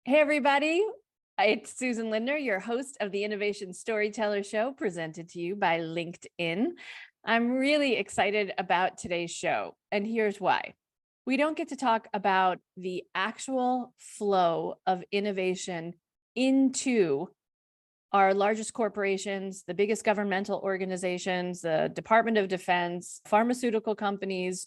Hey, everybody. It's Susan Lindner, your host of the Innovation Storyteller Show, presented to you by LinkedIn. I'm really excited about today's show, and here's why. We don't get to talk about the actual flow of innovation into our largest corporations, the biggest governmental organizations, the Department of Defense, pharmaceutical companies,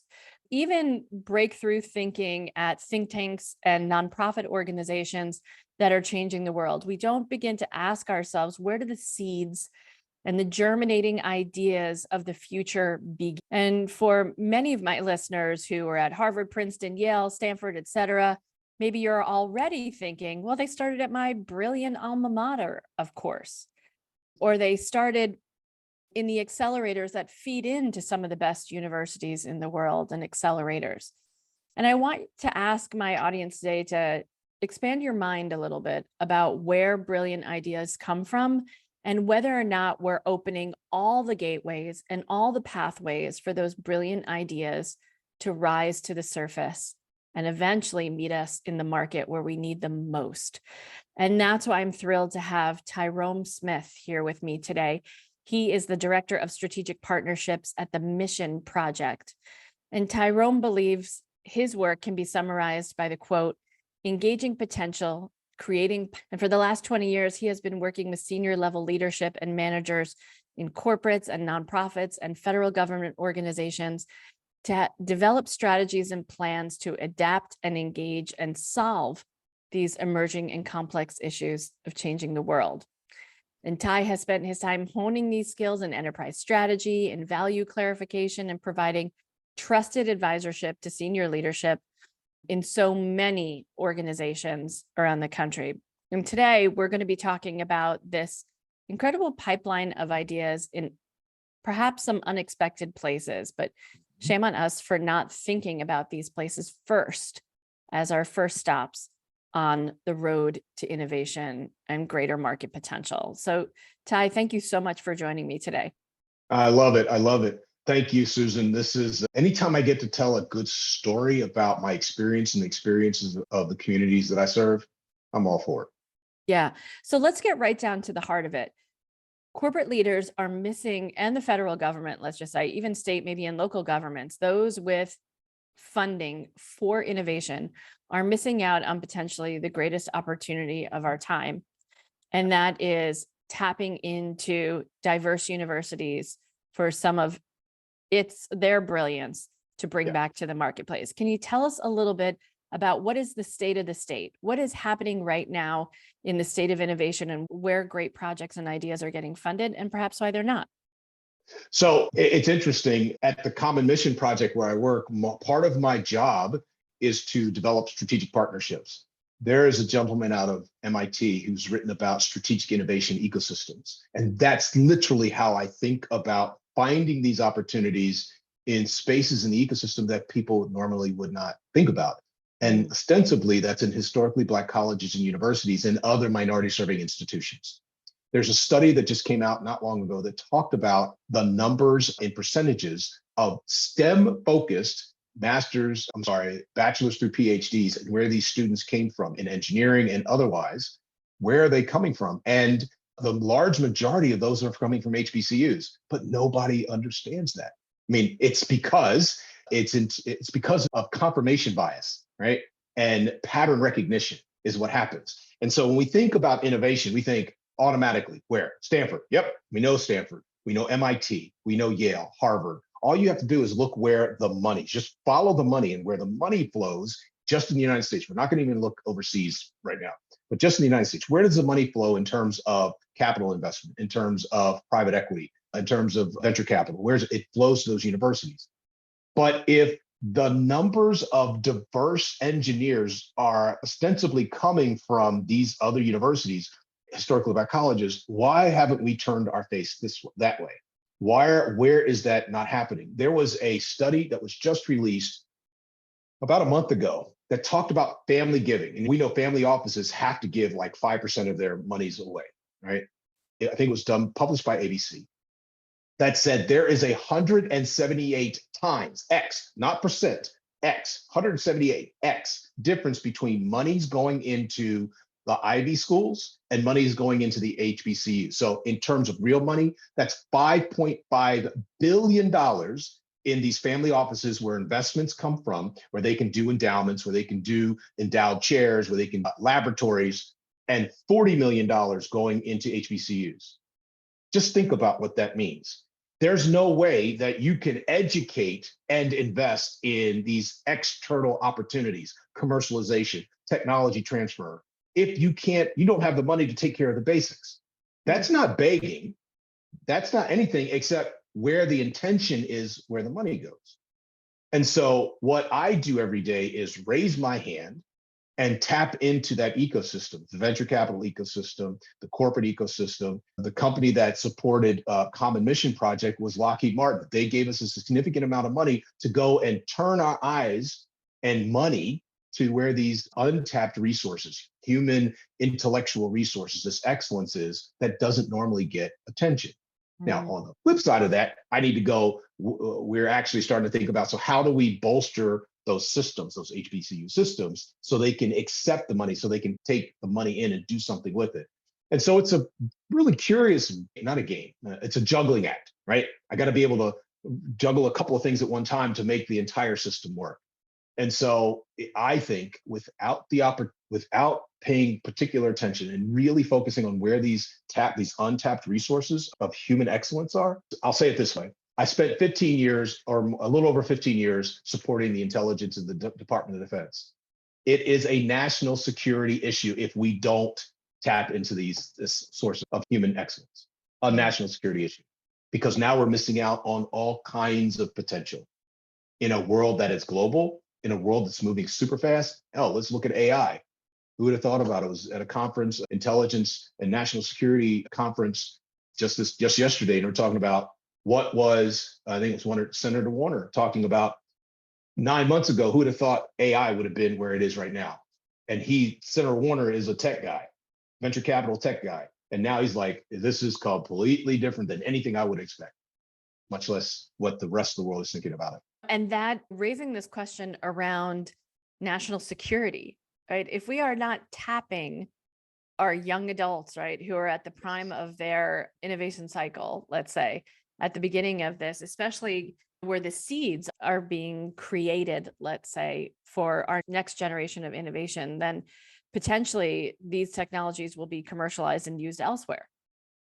even breakthrough thinking at think tanks and nonprofit organizations that are changing the world. We don't begin to ask ourselves, where do the seeds and the germinating ideas of the future begin? And for many of my listeners who are at Harvard, Princeton, Yale, Stanford, et cetera, maybe you're already thinking, well, they started at my brilliant alma mater, of course, or they started in the accelerators that feed into some of the best universities in the world and accelerators. And I want to ask my audience today to expand your mind a little bit about where brilliant ideas come from and whether or not we're opening all the gateways and all the pathways for those brilliant ideas to rise to the surface and eventually meet us in the market where we need them most. And that's why I'm thrilled to have Tyrome Smith here with me today. He is the Director of Strategic Partnerships at the Mission Project. And Tyrome believes his work can be summarized by the quote, engaging potential, creating, and for the last 20 years, he has been working with senior level leadership and managers in corporates and nonprofits and federal government organizations to develop strategies and plans to adapt and engage and solve these emerging and complex issues of changing the world. And Ty has spent his time honing these skills in enterprise strategy and value clarification and providing trusted advisorship to senior leadership in so many organizations around the country. And today we're going to be talking about this incredible pipeline of ideas in perhaps some unexpected places, but shame on us for not thinking about these places first as our first stops on the road to innovation and greater market potential. So, Ty, thank you so much for joining me today. I love it. I love it. Thank you, Susan. This is anytime I get to tell a good story about my experience and the experiences of the communities that I serve, I'm all for it. Yeah. So let's get right down to the heart of it. Corporate leaders are missing, and the federal government, let's just say, even state, maybe in local governments, those with funding for innovation are missing out on potentially the greatest opportunity of our time. And that is tapping into diverse universities for some of their brilliance to bring back to the marketplace. Can you tell us a little bit about what is the state of the state? What is happening right now in the state of innovation and where great projects and ideas are getting funded and perhaps why they're not? So it's interesting. At the Common Mission Project where I work, part of my job is to develop strategic partnerships. There is a gentleman out of MIT who's written about strategic innovation ecosystems. And that's literally how I think about finding these opportunities in spaces in the ecosystem that people normally would not think about. And ostensibly, that's in historically Black colleges and universities and other minority serving institutions. There's a study that just came out not long ago that talked about the numbers and percentages of STEM focused bachelor's through PhDs and where these students came from in engineering and otherwise. Where are they coming from? And the large majority of those are coming from HBCUs, but nobody understands that. I mean, it's because of confirmation bias, right? And pattern recognition is what happens. And so when we think about innovation, we think automatically where? Stanford. Yep, we know Stanford. We know MIT. We know Yale, Harvard. All you have to do is look where the money, just follow the money and where the money flows just in the United States. We're not going to even look overseas right now, but just in the United States. Where does the money flow in terms of capital investment, in terms of private equity, in terms of venture capital? It flows to those universities. But if the numbers of diverse engineers are ostensibly coming from these other universities, historically Black colleges, why haven't we turned our face that way? Where is that not happening? There was a study that was just released about a month ago that talked about family giving. And we know family offices have to give like 5% of their monies away, right? I think it was published by ABC. That said, there is 178 times X, not percent, X, 178X difference between monies going into the Ivy schools, and money is going into the HBCU. So in terms of real money, that's $5.5 billion in these family offices where investments come from, where they can do endowments, where they can do endowed chairs, where they can laboratories, and $40 million going into HBCUs. Just think about what that means. There's no way that you can educate and invest in these external opportunities, commercialization, technology transfer, if you don't have the money to take care of the basics. That's not begging. That's not anything except where the intention is, where the money goes. And so what I do every day is raise my hand and tap into that ecosystem, the venture capital ecosystem, the corporate ecosystem. The company that supported Common Mission Project was Lockheed Martin. They gave us a significant amount of money to go and turn our eyes and money to where these untapped resources, human intellectual resources, this excellence is that doesn't normally get attention. Now, on the flip side of that, I need to go, we're actually starting to think about, so how do we bolster those systems, those HBCU systems, so they can accept the money, so they can take the money in and do something with it. And so it's a really curious, not a game, it's a juggling act, right? I got to be able to juggle a couple of things at one time to make the entire system work. And so I think without paying particular attention and really focusing on where these untapped resources of human excellence are, I'll say it this way. I spent 15 years or a little over 15 years supporting the intelligence of the Department of Defense. It is a national security issue if we don't tap into this source of human excellence, a national security issue, because now we're missing out on all kinds of potential in a world that is global, in a world that's moving super fast. Hell, let's look at AI. Who would have thought about it? It was at a conference, intelligence and national security conference just yesterday, and we're talking about what was, I think it was Senator Warner talking about 9 months ago, who would have thought AI would have been where it is right now? And Senator Warner is a tech guy, venture capital tech guy. And now he's like, this is completely different than anything I would expect, much less what the rest of the world is thinking about it. And that raising this question around national security, right? If we are not tapping our young adults, right, who are at the prime of their innovation cycle, let's say, at the beginning of this, especially where the seeds are being created, let's say, for our next generation of innovation, then potentially these technologies will be commercialized and used elsewhere.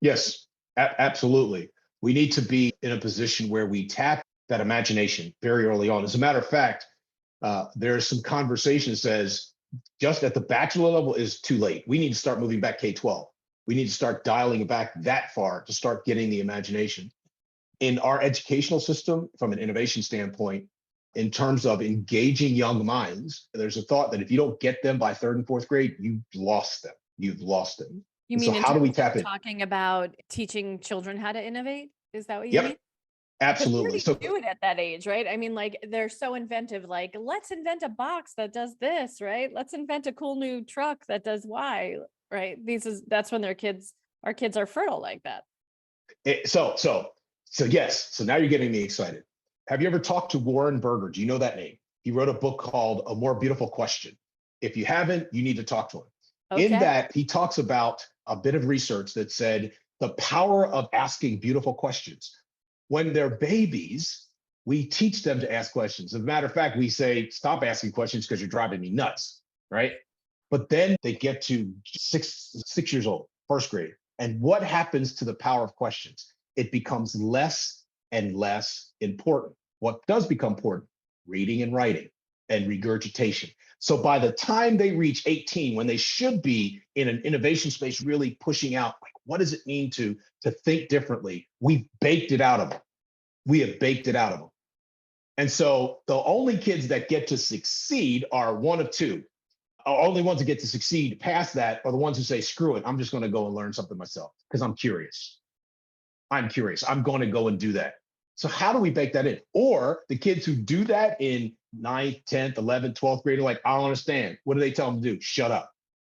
Yes, absolutely. We need to be in a position where we tap that imagination very early on. As a matter of fact, there's some conversation that says just at the bachelor level is too late. We need to start moving back K-12. We need to start dialing it back that far to start getting the imagination. In our educational system, from an innovation standpoint, in terms of engaging young minds, there's a thought that if you don't get them by third and fourth grade, you've lost them. You've lost them. You mean so how do we tap in? Talking about teaching children how to innovate? Is that what you Yep. mean? Absolutely. So do it at that age, right? I mean, like they're so inventive, like let's invent a box that does this, right? Let's invent a cool new truck that does Y, right? That's when our kids are fertile like that. So yes. So now you're getting me excited. Have you ever talked to Warren Berger? Do you know that name? He wrote a book called A More Beautiful Question. If you haven't, you need to talk to him. Okay. In that, he talks about a bit of research that said the power of asking beautiful questions. When they're babies, we teach them to ask questions. As a matter of fact, we say, stop asking questions because you're driving me nuts, right? But then they get to six years old, first grade. And what happens to the power of questions? It becomes less and less important. What does become important? Reading and writing and regurgitation. So by the time they reach 18, when they should be in an innovation space, really pushing out, like, what does it mean to think differently? We've baked it out of them. We have baked it out of them. And so the only kids that get to succeed are one of two. Only ones that get to succeed past that are the ones who say, screw it, I'm just going to go and learn something myself because I'm curious. I'm going to go and do that. So how do we bake that in? Or the kids who do that in 9th, 10th, 11th, 12th grade are like, I don't understand. What do they tell them to do? Shut up,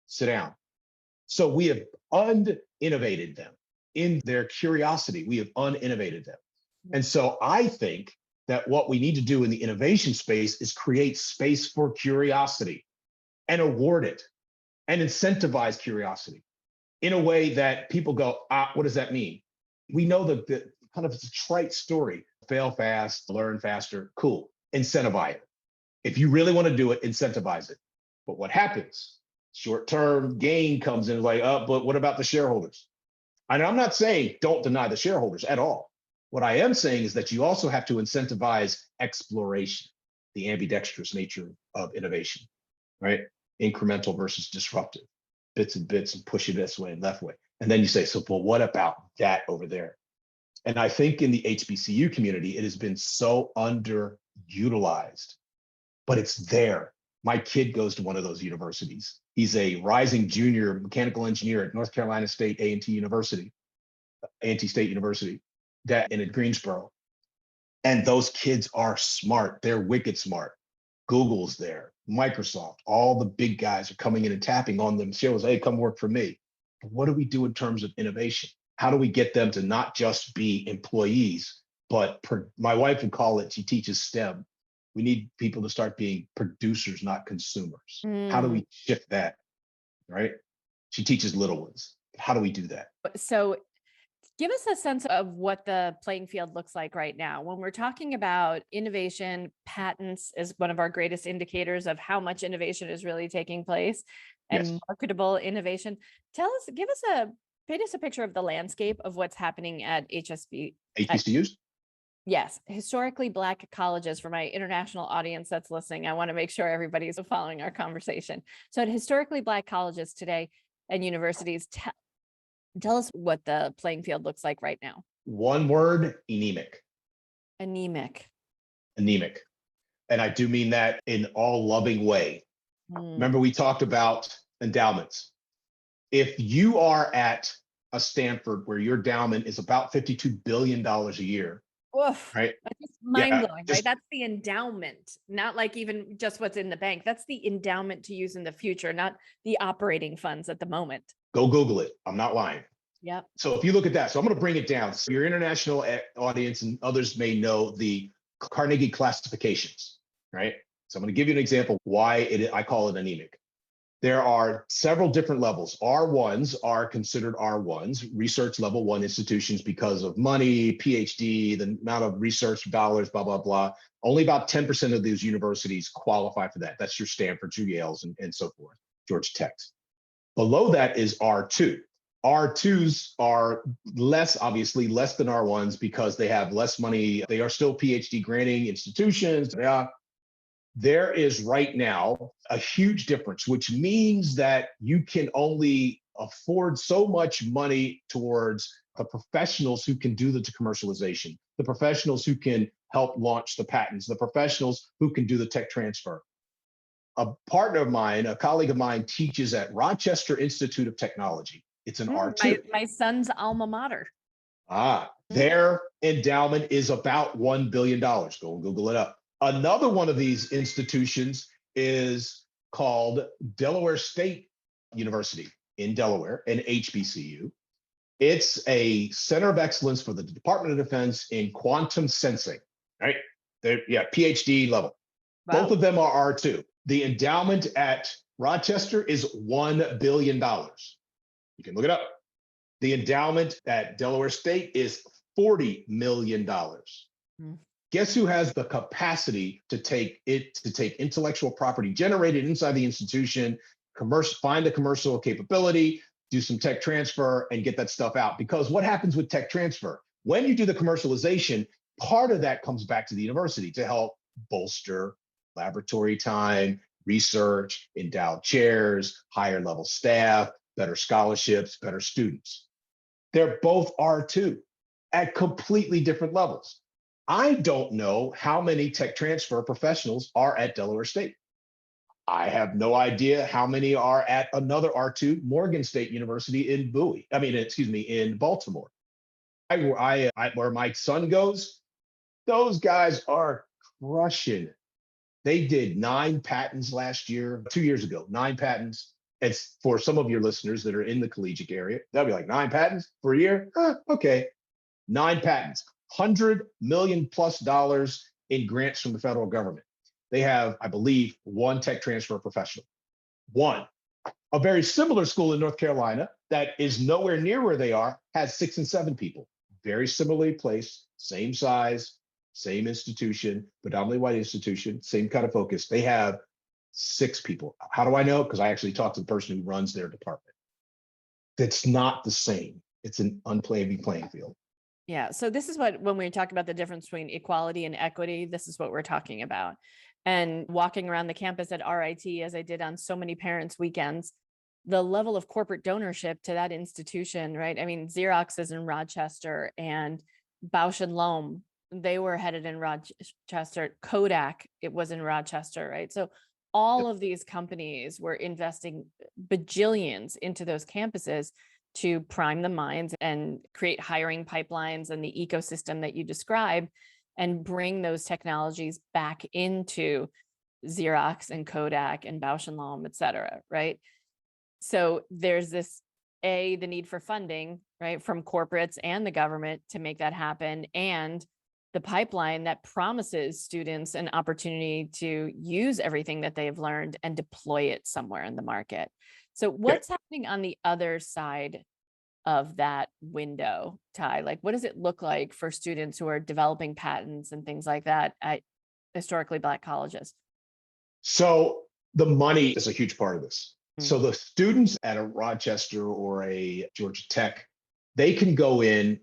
sit down. So we have uninnovated them in their curiosity. We have uninnovated them. And so I think that what we need to do in the innovation space is create space for curiosity and award it. and incentivize curiosity in a way that people go, what does that mean? We know the kind of it's a trite story, fail fast, learn faster, cool, incentivize it. If you really want to do it, incentivize it. But what happens? Short-term gain comes in like, but what about the shareholders? And I'm not saying don't deny the shareholders at all. What I am saying is that you also have to incentivize exploration, the ambidextrous nature of innovation, right? Incremental versus disruptive, bits and push it this way and left way. And then you say, so, well, what about that over there? And I think in the HBCU community, it has been so underutilized, but it's there. My kid goes to one of those universities. He's a rising junior mechanical engineer at North Carolina State A&T University, A&T State University, that in Greensboro. And those kids are smart. They're wicked smart. Google's there, Microsoft, all the big guys are coming in and tapping on them. Shows, hey, come work for me. But what do we do in terms of innovation? How do we get them to not just be employees, but my wife would call it, she teaches STEM. We need people to start being producers, not consumers. How do we shift that, right? She teaches little ones. How do we do that? So give us a sense of what the playing field looks like right now. When we're talking about innovation, patents is one of our greatest indicators of how much innovation is really taking place, and Yes. marketable innovation. Paint us a picture of the landscape of what's happening at HBCUs? Yes, historically Black colleges. For my international audience that's listening, I want to make sure everybody's following our conversation. So at historically Black colleges today and universities, tell us what the playing field looks like right now. One word, anemic. Anemic. Anemic. And I do mean that in all loving way. Remember, we talked about endowments. If you are at a Stanford where your endowment is about $52 billion a year, Oof, right? that's just mind-blowing, right? That's the endowment, not like even just what's in the bank. That's the endowment to use in the future, not the operating funds at the moment. Go Google it. I'm not lying. Yep. So if you look at that, so I'm going to bring it down. So your international audience and others may know the Carnegie classifications, right? So I'm going to give you an example why I call it anemic. There are several different levels. R1s are considered R1s, research level 1 institutions, because of money, PhD, the amount of research dollars, blah, blah, blah. Only about 10% of those universities qualify for that. That's your Stanfords, your Yales, and so forth, Georgia Techs. Below that is R2. R2s are obviously less than R1s because they have less money. They are still PhD granting institutions. Yeah. There is right now a huge difference, which means that you can only afford so much money towards the professionals who can do the commercialization, the professionals who can help launch the patents, the professionals who can do the tech transfer. A partner of mine, a colleague of mine, teaches at Rochester Institute of Technology. It's an R2. My son's alma mater. Their endowment is about $1 billion. Go and Google it up. Another one of these institutions is called Delaware State University in Delaware, an HBCU. It's a center of excellence for the Department of Defense in quantum sensing, right? PhD level. Wow. Both of them are R2. The endowment at Rochester is $1 billion. You can look it up. The endowment at Delaware State is $40 million. Guess who has the capacity to take intellectual property generated inside the institution, find the commercial capability, do some tech transfer, and get that stuff out? Because what happens with tech transfer? When you do the commercialization, part of that comes back to the university to help bolster laboratory time, research, endowed chairs, higher level staff, better scholarships, better students. They're both R2 at completely different levels. I don't know how many tech transfer professionals are at Delaware State. I have no idea how many are at another R2, Morgan State University in in Baltimore. Where my son goes, those guys are crushing it. They did 9 patents last year, 2 years ago, 9 patents. It's for some of your listeners that are in the collegiate area, that'll be like 9 patents for a year. Okay, 9 patents. $100 million+ in grants from the federal government. They have, I believe, 1 tech transfer professional. 1. A very similar school in North Carolina that is nowhere near where they are has 6 and 7 people. Very similarly placed, same size, same institution, predominantly white institution, same kind of focus. They have 6 people. How do I know? Because I actually talked to the person who runs their department. That's not the same. It's an unplayable playing field. Yeah. So this is what, when we talk about the difference between equality and equity, this is what we're talking about. And walking around the campus at RIT, as I did on so many parents' weekends, the level of corporate donorship to that institution, right? I mean, Xerox is in Rochester and Bausch and Lomb, they were headed in Rochester. Kodak, it was in Rochester, right? So all of these companies were investing bajillions into those campuses to prime the minds and create hiring pipelines and the ecosystem that you described, and bring those technologies back into Xerox and Kodak and Bausch and Lomb, et cetera, right? So there's this, the need for funding, right, from corporates and the government to make that happen, and the pipeline that promises students an opportunity to use everything that they've learned and deploy it somewhere in the market. So what's happening on the other side of that window, Ty? Like, what does it look like for students who are developing patents and things like that at historically Black colleges? So the money is a huge part of this. So the students at a Rochester or a Georgia Tech, they can go in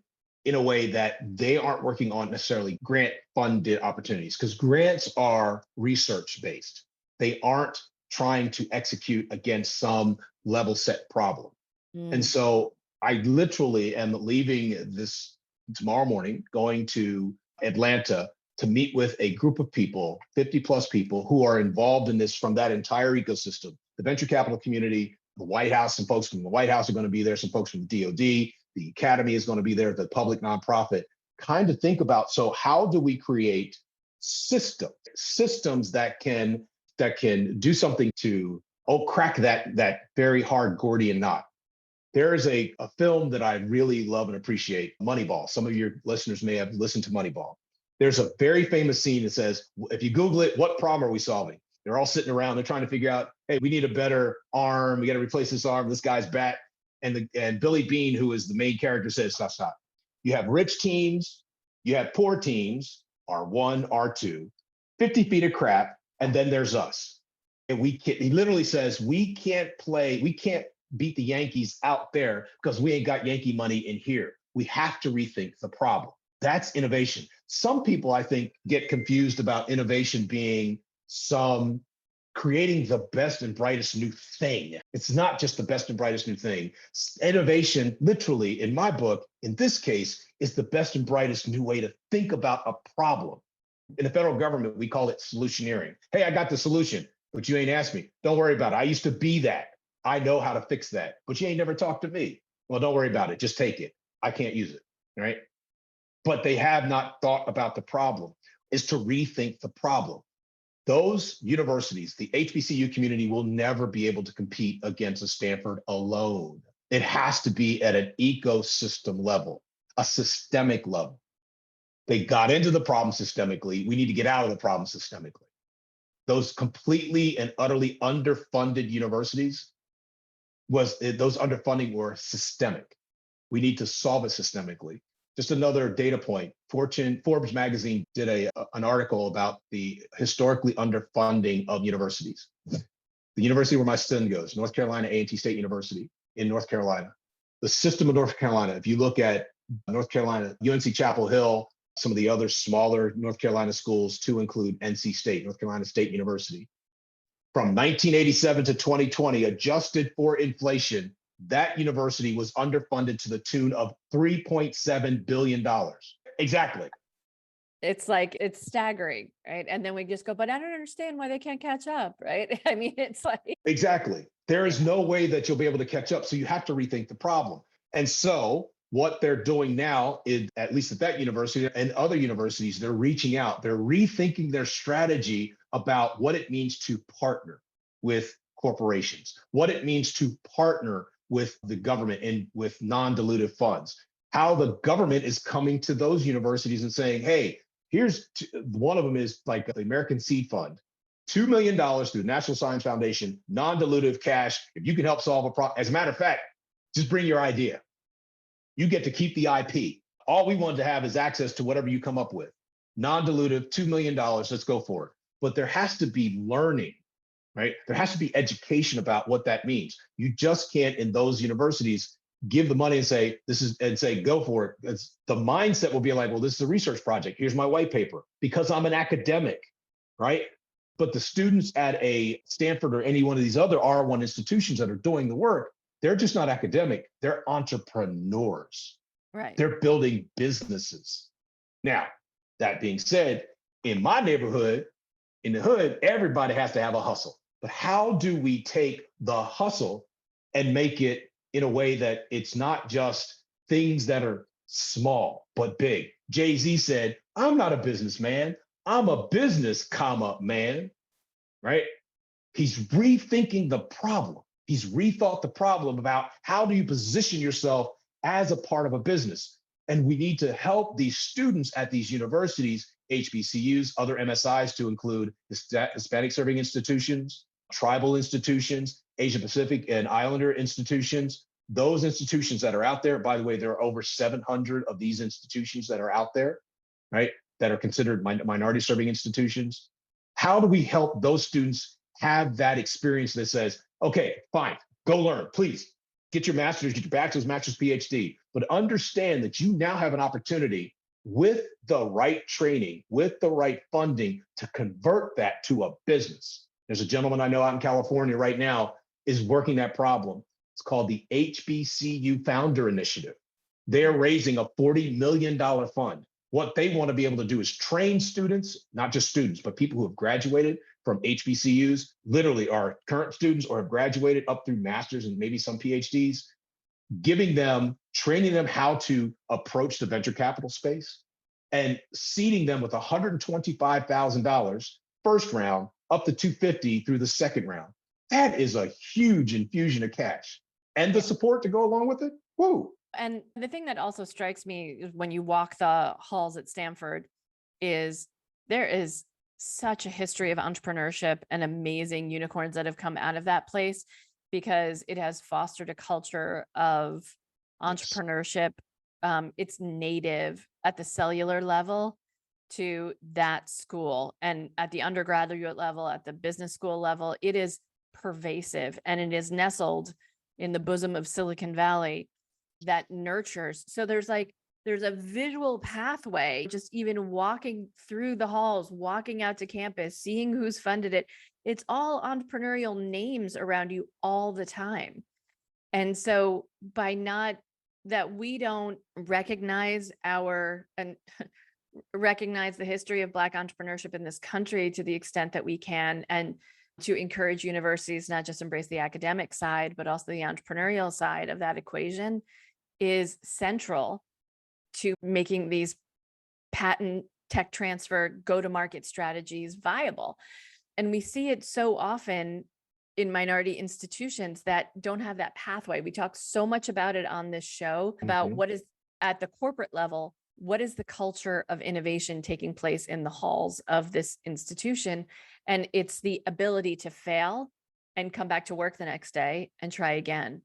a way that they aren't working on necessarily grant funded opportunities, because grants are research based. They aren't trying to execute against some level set problem. And so I literally am leaving this tomorrow morning, going to Atlanta to meet with a group of people, 50 plus people who are involved in this from that entire ecosystem. The venture capital community, the White House, some folks from the White House are going to be there, some folks from the DOD, the Academy is going to be there, the public nonprofit, kind of think about, so how do we create systems that can do something to, crack that very hard Gordian knot. There is a film that I really love and appreciate, Moneyball. Some of your listeners may have listened to Moneyball. There's a very famous scene that says, if you Google it, what problem are we solving? They're all sitting around, they're trying to figure out, hey, we need a better arm. We got to replace this arm, this guy's back. And Billy Bean, who is the main character, says, stop. You have rich teams, you have poor teams, R1, R2, 50 feet of crap, and then there's us. And he literally says, we can't beat the Yankees out there because we ain't got Yankee money in here. We have to rethink the problem. That's innovation. Some people, I think, get confused about innovation being creating the best and brightest new thing. It's not just the best and brightest new thing. Innovation, literally, in my book, in this case, is the best and brightest new way to think about a problem. In the federal government, we call it solutioneering. Hey, I got the solution, but you ain't asked me. Don't worry about it. I used to be that. I know how to fix that, but you ain't never talked to me. Well, don't worry about it. Just take it. I can't use it, right? But they have not thought about the problem, is to rethink the problem. Those universities, the HBCU community, will never be able to compete against a Stanford alone. It has to be at an ecosystem level, a systemic level. They got into the problem systemically. We need to get out of the problem systemically. Those completely and utterly underfunded universities, those underfunding were systemic. We need to solve it systemically. Just another data point, Forbes magazine did an article about the historically underfunding of universities. The university where my son goes, North Carolina A&T State University in North Carolina. The system of North Carolina, if you look at North Carolina, UNC Chapel Hill, some of the other smaller North Carolina schools to include NC State, North Carolina State University. From 1987 to 2020, adjusted for inflation, that university was underfunded to the tune of $3.7 billion. Exactly. It's like, it's staggering, right? And then we just go, but I don't understand why they can't catch up, right? I mean, it's like. Exactly. There is no way that you'll be able to catch up. So you have to rethink the problem. And so what they're doing now is, at least at that university and other universities, they're reaching out, they're rethinking their strategy about what it means to partner with corporations, what it means to partner with the government and with non-dilutive funds, how the government is coming to those universities and saying, hey, here's one of them is like the American Seed Fund. $2 million through the National Science Foundation, non-dilutive cash. If you can help solve a problem, as a matter of fact, just bring your idea. You get to keep the IP. All we wanted to have is access to whatever you come up with. Non-dilutive, $2 million, let's go for it. But there has to be learning, right? There has to be education about what that means. You just can't, in those universities, give the money and say, go for it. The mindset will be like, well, this is a research project. Here's my white paper because I'm an academic, right? But the students at a Stanford or any one of these other R1 institutions that are doing the work, they're just not academic. They're entrepreneurs. Right. They're building businesses. Now, that being said, in my neighborhood, in the hood, everybody has to have a hustle. But how do we take the hustle and make it in a way that it's not just things that are small, but big? Jay-Z said, I'm not a businessman. I'm a business, man, right? He's rethinking the problem. He's rethought the problem about how do you position yourself as a part of a business? And we need to help these students at these universities, HBCUs, other MSIs to include Hispanic serving institutions, tribal institutions, Asia Pacific and Islander institutions. Those institutions that are out there, by the way, there are over 700 of these institutions that are out there, right? That are considered minority serving institutions. How do we help those students have that experience that says, okay, fine, go learn, please. Get your master's, get your bachelor's, PhD, but understand that you now have an opportunity with the right training, with the right funding to convert that to a business. There's a gentleman I know out in California right now is working that problem. It's called the HBCU Founder Initiative. They're raising a $40 million fund. What they want to be able to do is train students, not just students, but people who have graduated from HBCUs, literally are current students or have graduated up through masters and maybe some PhDs, training them how to approach the venture capital space and seeding them with $125,000 first round up to $250,000 through the second round. That is a huge infusion of cash. And the support to go along with it, woo. And the thing that also strikes me when you walk the halls at Stanford is there is such a history of entrepreneurship and amazing unicorns that have come out of that place because it has fostered a culture of entrepreneurship. It's native at the cellular level to that school, and at the undergraduate level, at the business school level, it is pervasive, and it is nestled in the bosom of Silicon Valley that nurtures. So there's a visual pathway, just even walking through the halls, walking out to campus, seeing who's funded it. It's all entrepreneurial names around you all the time. And so by not that we don't recognize recognize the history of Black entrepreneurship in this country to the extent that we can, and to encourage universities not just embrace the academic side, but also the entrepreneurial side of that equation is central to making these patent tech transfer go-to-market strategies viable. And we see it so often in minority institutions that don't have that pathway. We talk so much about it on this show, about what is at the corporate level, what is the culture of innovation taking place in the halls of this institution? And it's the ability to fail and come back to work the next day and try again.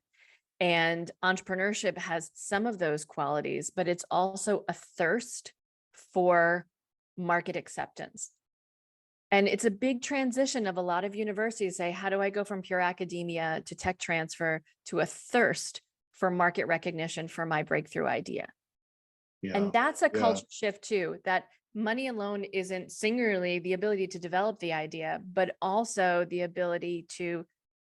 And entrepreneurship has some of those qualities, but it's also a thirst for market acceptance. And it's a big transition of a lot of universities say, how do I go from pure academia to tech transfer to a thirst for market recognition for my breakthrough idea? Yeah. And that's a culture shift too, that money alone isn't singularly the ability to develop the idea, but also the ability to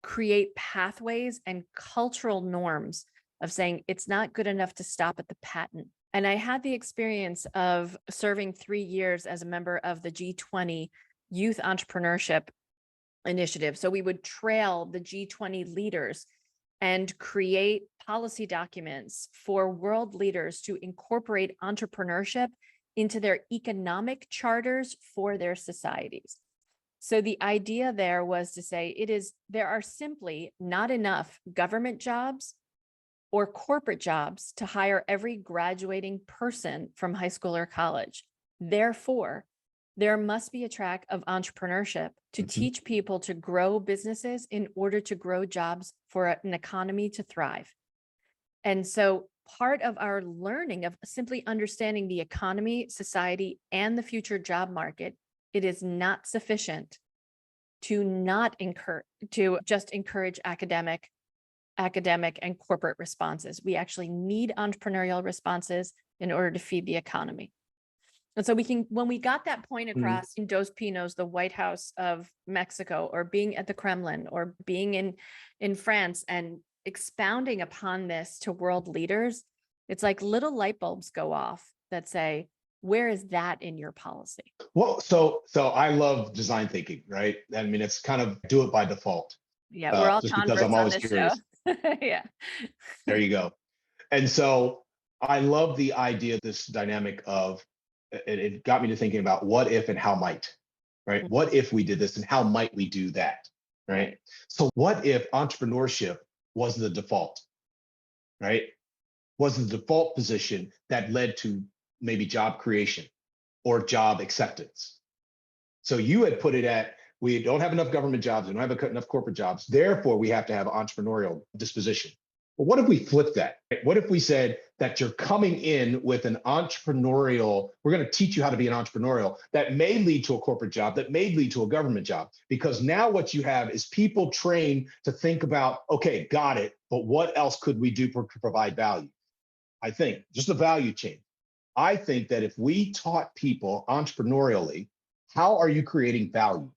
create pathways and cultural norms of saying it's not good enough to stop at the patent. And I had the experience of serving 3 years as a member of the G20 Youth Entrepreneurship Initiative. So we would trail the G20 leaders and create policy documents for world leaders to incorporate entrepreneurship into their economic charters for their societies. So the idea there was to say there are simply not enough government jobs or corporate jobs to hire every graduating person from high school or college. Therefore, There must be a track of entrepreneurship to teach people to grow businesses in order to grow jobs for an economy to thrive. And so part of our learning of simply understanding the economy, society, and the future job market, it is not sufficient to just encourage academic and corporate responses. We actually need entrepreneurial responses in order to feed the economy. And so when we got that point across in Dos Pinos, the White House of Mexico, or being at the Kremlin, or being in France and expounding upon this to world leaders, it's like little light bulbs go off that say, where is that in your policy? Well, so I love design thinking, right? I mean, it's kind of do it by default. Yeah, we're all Just because I'm converts on always this show. curious. Yeah. There you go. And so I love the idea, this dynamic of, it got me to thinking about what if and how might, right? What if we did this and how might we do that, right? So what if entrepreneurship was the default, right? Was the default position that led to maybe job creation or job acceptance. So you had put it at, we don't have enough government jobs, we don't have enough corporate jobs, therefore we have to have entrepreneurial disposition. But what if we flip that? What if we said that you're coming in with an entrepreneurial, we're going to teach you how to be an entrepreneurial that may lead to a corporate job, that may lead to a government job, because now what you have is people trained to think about, okay, got it, but what else could we do to provide value? I think just the value chain. I think that if we taught people entrepreneurially, how are you creating value?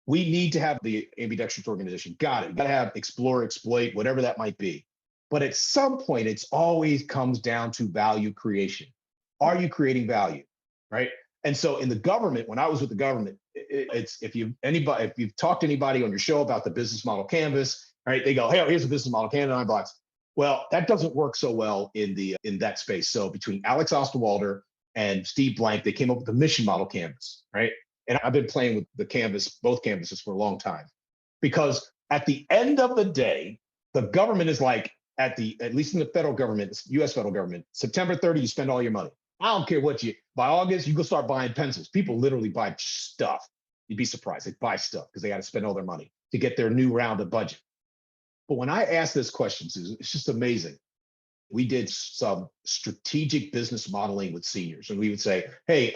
We need to have the ambidextrous organization. Got it. Got to have explore, exploit, whatever that might be. But at some point, it's always comes down to value creation. Are you creating value? Right. And so in the government, when I was with the government, it's if you've talked to anybody on your show about the business model canvas, right? They go, hey, here's a business model canvas, 9 blocks. Well, that doesn't work so well in that space. So between Alex Osterwalder and Steve Blank, they came up with the mission model canvas, right? And I've been playing with the canvas, both canvases, for a long time, because at the end of the day, the government is like, at least in the federal government, U.S. federal government, September 30, you spend all your money. I don't care what by August, you go start buying pencils. People literally buy stuff. You'd be surprised. They buy stuff because they got to spend all their money to get their new round of budget. But when I ask this question, Susan, it's just amazing. We did some strategic business modeling with seniors, and we would say, hey,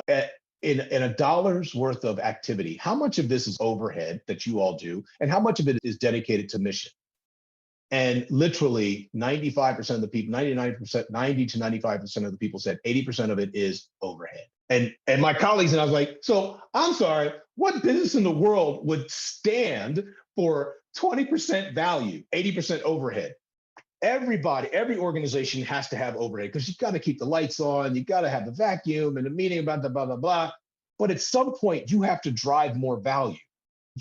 in a dollar's worth of activity, how much of this is overhead that you all do, and how much of it is dedicated to mission? And literally 95% of the people, 90 to 95% of the people said 80% of it is overhead. And my colleagues and I was like, so I'm sorry, what business in the world would stand for 20% value, 80% overhead? Every organization has to have overhead because you've got to keep the lights on, you've got to have the vacuum and the meeting about the blah, blah, blah. But at some point, you have to drive more value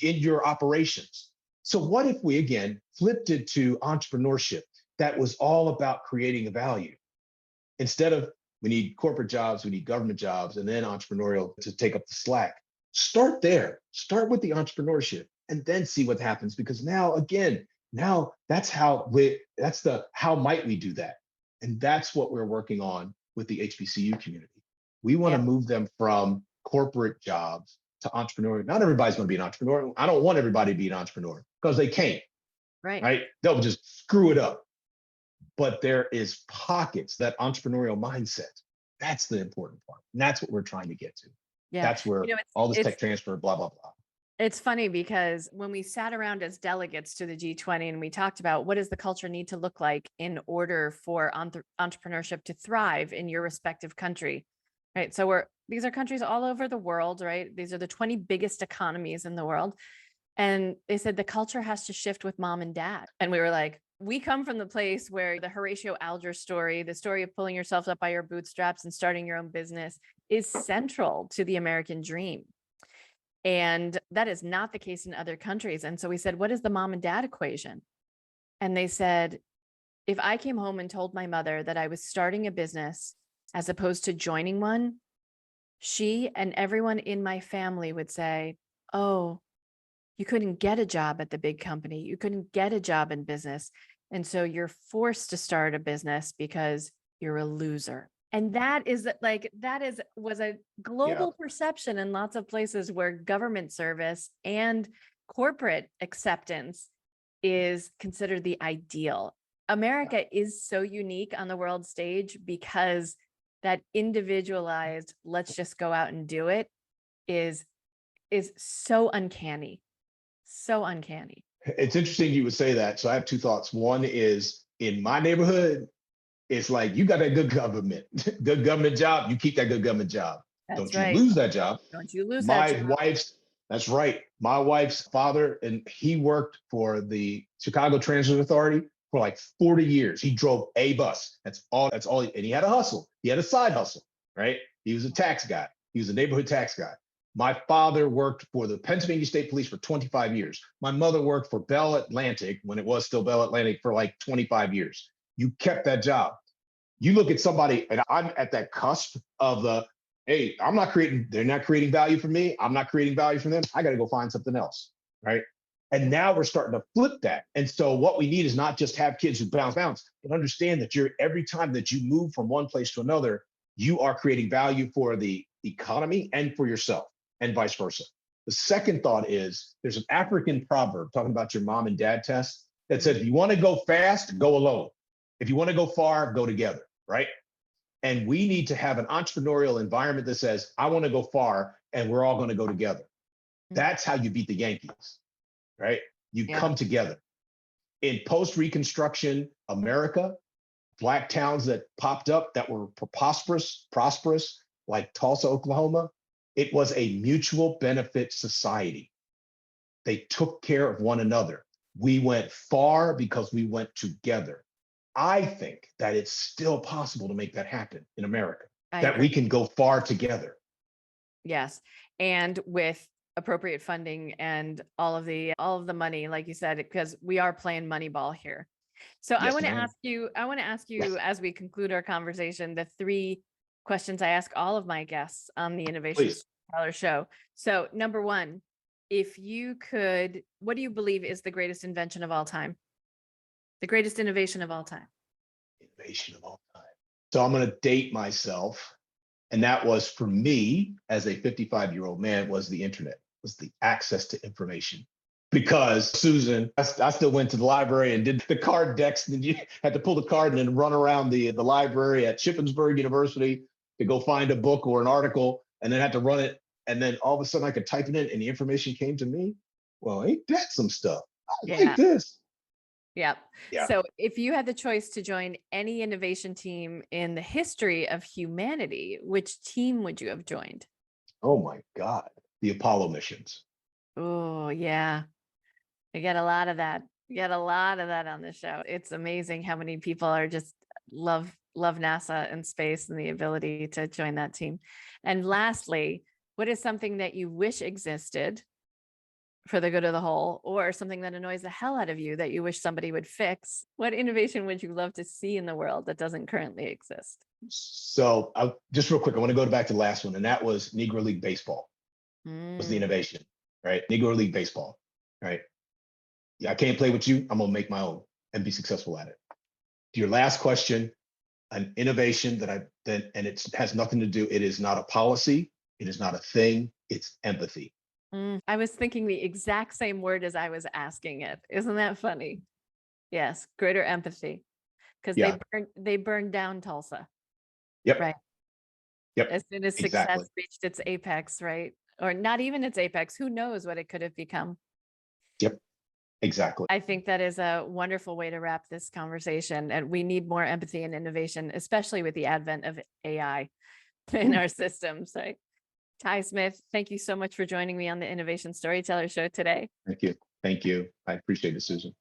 in your operations. So what if we, again, flipped it to entrepreneurship that was all about creating a value? Instead of, we need corporate jobs, we need government jobs, and then entrepreneurial to take up the slack. Start there. Start with the entrepreneurship and then see what happens. Because now, again, that's how might we do that? And that's what we're working on with the HBCU community. We want to move them from corporate jobs to entrepreneur. Not everybody's going to be an entrepreneur. I don't want everybody to be an entrepreneur because they can't. Right? They'll just screw it up. But there is pockets, that entrepreneurial mindset. That's the important part. And that's what we're trying to get to. Yeah. That's where all this tech transfer, blah, blah, blah. It's funny because when we sat around as delegates to the G20 and we talked about what does the culture need to look like in order for entrepreneurship to thrive in your respective country, right? So these are countries all over the world, right? These are the 20 biggest economies in the world. And they said the culture has to shift with mom and dad. And we were like, we come from the place where the Horatio Alger story, the story of pulling yourself up by your bootstraps and starting your own business, is central to the American dream. And that is not the case in other countries. And so we said, what is the mom and dad equation? And they said, if I came home and told my mother that I was starting a business as opposed to joining one, she and everyone in my family would say, oh, you couldn't get a job at the big company. You couldn't get a job in business. And so you're forced to start a business because you're a loser. And that is was a global perception in lots of places where government service and corporate acceptance is considered the ideal. America is so unique on the world stage because that individualized, let's just go out and do it is so uncanny. So uncanny. It's interesting you would say that. So I have two thoughts. One is in my neighborhood, it's like you got that good government, good government job. You keep that good government job. That's Don't you right. lose that job. Don't you lose that My job. wife's, that's right. My wife's father, and he worked for the Chicago Transit Authority for like 40 years. He drove a bus. That's all. And he had a hustle. He had a side hustle, right? He was a tax guy. He was a neighborhood tax guy. My father worked for the Pennsylvania State Police for 25 years. My mother worked for Bell Atlantic when it was still Bell Atlantic for like 25 years. You kept that job. You look at somebody, and I'm at that cusp of the, hey, they're not creating value for me. I'm not creating value for them. I got to go find something else, right? And now we're starting to flip that. And so what we need is not just have kids who bounce, but understand that every time that you move from one place to another, you are creating value for the economy and for yourself, and vice versa. The second thought is there's an African proverb talking about your mom and dad test that says, if you want to go fast, go alone. If you want to go far, go together, right? And we need to have an entrepreneurial environment that says, I want to go far and we're all going to go together. That's how you beat the Yankees, right? You come together. In post-Reconstruction America, Black towns that popped up that were prosperous, like Tulsa, Oklahoma, it was a mutual benefit society. They took care of one another. We went far because we went together. I think that it's still possible to make that happen in America, that we can go far together. Yes. And with appropriate funding and all of the money, like you said, because we are playing Moneyball here. So Yes, I want to ma'am. ask you as we conclude our conversation, the three questions I ask all of my guests on the Innovation Please. Storyteller show. So number one, if you could, what do you believe is the greatest invention of all time? The greatest innovation of all time? Innovation of all time. So I'm going to date myself. And that was, for me, as a 55-year-old man, was the internet, was the access to information. Because Susan, I still went to the library and did the card decks, and you had to pull the card and then run around the library at Shippensburg University to go find a book or an article, and then had to run it. And then all of a sudden I could type it in and the information came to me. Well, ain't that some stuff? I like this. Yep. Yeah. So if you had the choice to join any innovation team in the history of humanity, which team would you have joined? Oh my God. The Apollo missions. Oh, yeah. You get a lot of that. You get a lot of that on the show. It's amazing how many people are just love NASA and space and the ability to join that team. And lastly, what is something that you wish existed for the good of the whole, or something that annoys the hell out of you that you wish somebody would fix? What innovation would you love to see in the world that doesn't currently exist? So just real quick, I want to go back to the last one, and that was Negro League Baseball was the innovation, right? Negro League Baseball, right? Yeah, I can't play with you. I'm going to make my own and be successful at it. To your last question, an innovation and it has nothing to do, it is not a policy. It is not a thing. It's empathy. I was thinking the exact same word as I was asking it. Isn't that funny? Yes, greater empathy, because they burned down Tulsa. Yep. Right. Yep. As soon as success reached its apex, right? Or not even its apex, who knows what it could have become? Yep. Exactly. I think that is a wonderful way to wrap this conversation. And we need more empathy and innovation, especially with the advent of AI in our systems, right? Ty Smith, thank you so much for joining me on the Innovation Storyteller Show today. Thank you. Thank you. I appreciate it, Susan.